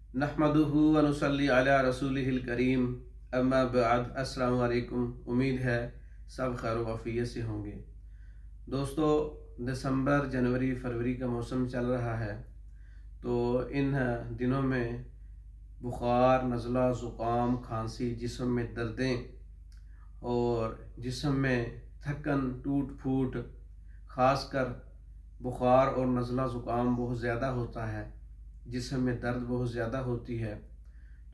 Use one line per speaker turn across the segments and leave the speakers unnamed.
नहमदुहु व नुसल्ली अला रसूलिहिल करीम अम्मा बाद। अस्सलामु अलैकुम। उम्मीद है सब खैर वफ़ियत से होंगे। दोस्तों, दिसंबर जनवरी फरवरी का मौसम चल रहा है, तो इन दिनों में बुखार, नज़ला, ज़ुकाम, खांसी, जिस्म में दर्दें और जिस्म में थकन, टूट फूट, ख़ासकर बुखार और नज़ला ज़ुकाम बहुत ज़्यादा होता है। जिस्म में दर्द बहुत ज़्यादा होती है,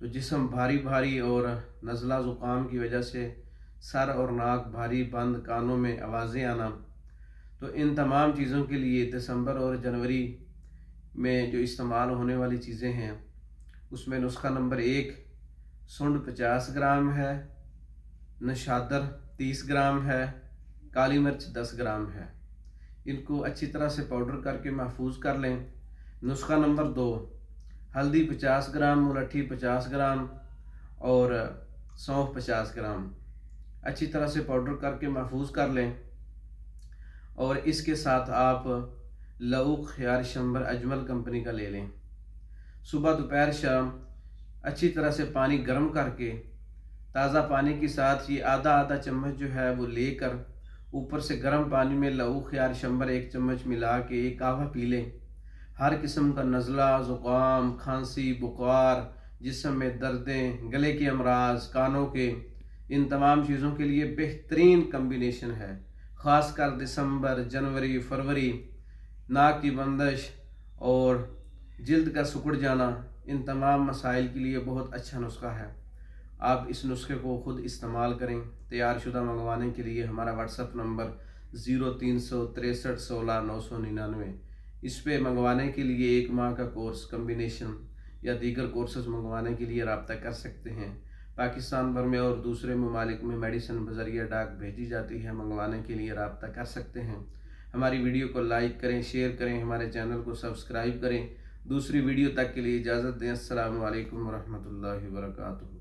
तो जिस्म भारी भारी और नज़ला ज़ुकाम की वजह से सर और नाक भारी बंद, कानों में आवाज़ें आना। तो इन तमाम चीज़ों के लिए दिसंबर और जनवरी में जो इस्तेमाल होने वाली चीज़ें हैं, उसमें नुस्खा नंबर 1 सुंड 50 ग्राम है, नशादर 30 ग्राम है, काली मिर्च 10 ग्राम है। इनको अच्छी तरह से पाउडर करके महफूज कर लें। नुस्खा नंबर 2 हल्दी 50 ग्राम, मुलट्ठी 50 ग्राम और सौंफ 50 ग्राम अच्छी तरह से पाउडर करके महफूज कर लें। और इसके साथ आप लऊक, ख़यार, शंबर, अजमल कंपनी का ले लें। सुबह दोपहर शाम अच्छी तरह से पानी गर्म करके ताज़ा पानी के साथ ये आधा आधा चम्मच जो है वो लेकर ऊपर से गर्म पानी में लऊक, ख़यार, शंबर 1 चम्मच मिला के एक कहवा पी लें। हर किस्म का नज़ला, ज़ुकाम, खांसी, बुखार, जिस्म में दर्दें, गले के अमराज, कानों के, इन तमाम चीज़ों के लिए बेहतरीन कम्बिनेशन है। ख़ासकर दिसंबर, जनवरी, फरवरी, नाक की बंदिश और जल्द का सिकुड़ जाना, इन तमाम मसाइल के लिए बहुत अच्छा नुस्खा है। आप इस नुस्खे को ख़ुद इस्तेमाल करें। तैयार शुदा मंगवाने के लिए हमारा व्हाट्सएप नंबर 0363 16 999। इस पे मंगवाने के लिए 1 माह का कोर्स, कम्बिनेशन या दीगर कोर्सेज मंगवाने के लिए रब्ता कर सकते हैं। पाकिस्तान भर में और दूसरे ममालिक में मेडिसिन बज़रिया डाक भेजी जाती है। मंगवाने के लिए रब्ता कर सकते हैं। हमारी वीडियो को लाइक करें, शेयर करें, हमारे चैनल को सब्सक्राइब करें। दूसरी वीडियो तक के लिए इजाज़त दें। अस्सलामु अलैकुम व रहमतुल्लाहि व बरकातुहू।